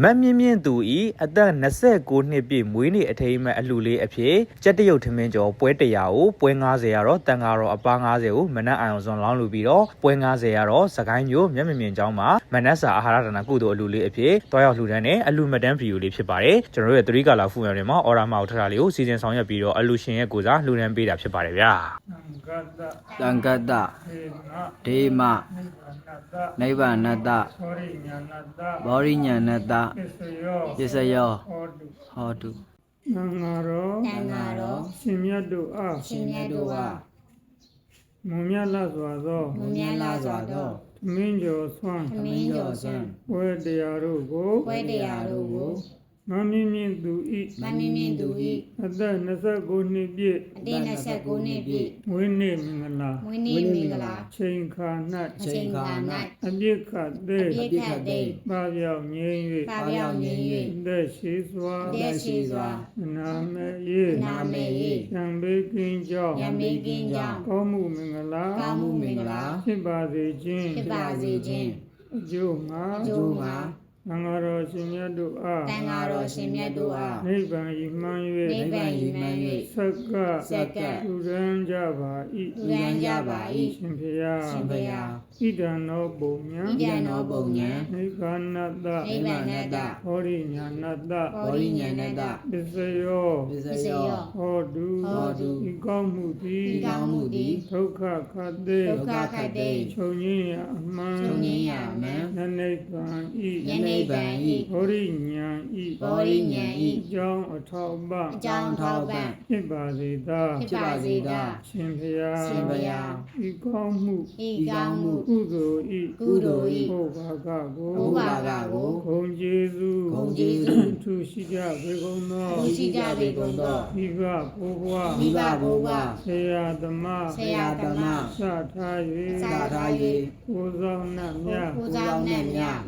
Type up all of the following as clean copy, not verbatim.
မတ်မြင့်မြင့်သူဤအသက်29နှစ်ပြည့်မွေးနေ့အထိမ်းအမှတ်အလှလေးအဖြစ်ကြက်တရုတ်ထမင်းကျော်ပွဲ100ကိုပွဲ90ရတော့တန်ကားတော့အပား90ကိုမနက်အာရုံစွန်လောင်းလူပြီးတော့ပွဲ90ရတော့စကိုင်းမျိုးမျက်မြင်ကျောင်းမှာမနက်စာအာဟာရဒါနကုသိုလ်အလှလေးအဖြစ်တွားရောက်လှူဒန်းတဲ့အလှမတန်းဗီဒီယိုလေးဖြစ်ပါတယ်ကျွန်တော်တို့ရဲ့3ကာလာဖူရံတွေမှာအော်ရာမာကိုထထားလေးကိုစီစဉ်ဆောင်ရွက်ပြီးတော့အလှရှင်ရဲ့ကိုစားလှူဒန်းပေးတာဖြစ်ပါတယ်ဗျာတံကတ္တဒေမနိဗ္ဗာနတ္တဘောရိညာဏတ္တပစ္စယောဟောတုတန်ဃာတော်ရှင်မြတ်တို့အားမွန်မြတ်လာစွာသောသမင်းကျော်ဆွမ်းပွဲတရားတို့ကိုမမင်းမြင့်သူဤအသက်29နှစ်ပြည့်ဝိနည်းမင်္ဂလာချိန်ခါ၌အပြစ်ခတ်သေးပါပြောင်းငြိမ်း၍သက်ရှိစွာနာမေယေယံဘေကင်းကြောင်းကောင်းမှုမင်္ဂလာဖြစ်ပါစေခြင်းအကျိုးငါသံဃာတော်ရှင်မြတ်တို့အားနိဗ္ဗာန်ရည်မှန်း၍ဆက်ကလူရန်ကြပါ၏ရှင်ဖျားဣဒံနောပုံညာနိဗ္ဗာနတ္တဟောရိညာဏတ္တပစ္စယောဟောတုဤကောင်းမှုသည်ဒုက္ခခတ်သိချုပ်ငြိမ်းရအမှန်နိဗ္ဗာန်ဤဘောရိညာဤကြောင်းအထောက်ပံ့ဖြစ်ပါစေသာရှင်ဖျားဤကောင်းမှုကုသိုလ်ဤဘုရားကကိုဂုဏ်ကျေးဇူးသူရှိကြပေကုန်သောမိဘဘိုးဘွားဆရာသမားစထား၍ကိုယ်ဆောင်နှင့်မြ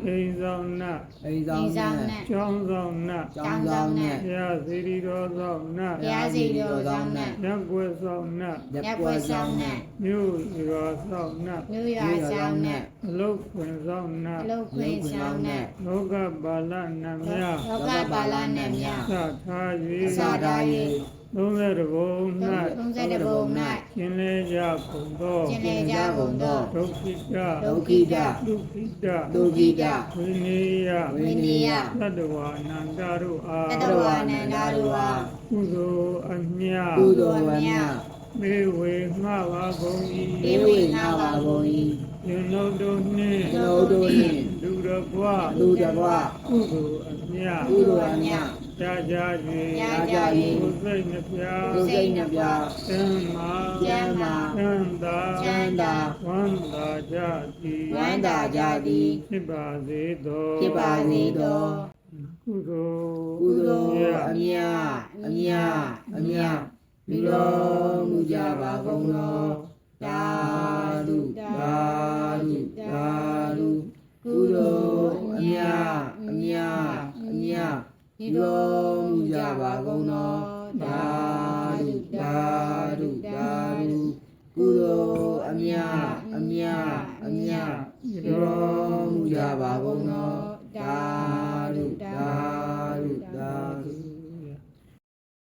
အိမ်ဆောင်နှင့်ကျောင်းဆောင်နှင့်ဘုရားစေတီတော်ဆောင်နှင့်ရပ်ကွက်ဆောင်နှင့်မြို့ရွာဆောင်နှင့်အလုတ်ခွင်ဆောင်နှင့်လောကပါဠနှင့်မြစထား၍30ဘုံ၌ရှင်လေကြကုန်သောဒုက္ခိတဝိနေယသတ္တဝါအနန္တတို့အားကုသိုလ်အမြမေဝေငှပါကုန်၏ယနုတို့နှင့်လူတကွကုသိုလ်အမြကြ၍ကိုယ်စိတ်နှပြသမ်းမာချမ်းသာဝန္တာကြသည်ဖြစ်ပါစေသောကုသိုလ်အမြပြုတော်မူကြပါကုန်သောသာဓုကုသိုလ်အမြပြုတော်မူကြပါကုန်သောသာဓုကုသိုလ်အမြပြုတော်မူကြပါကုန်သော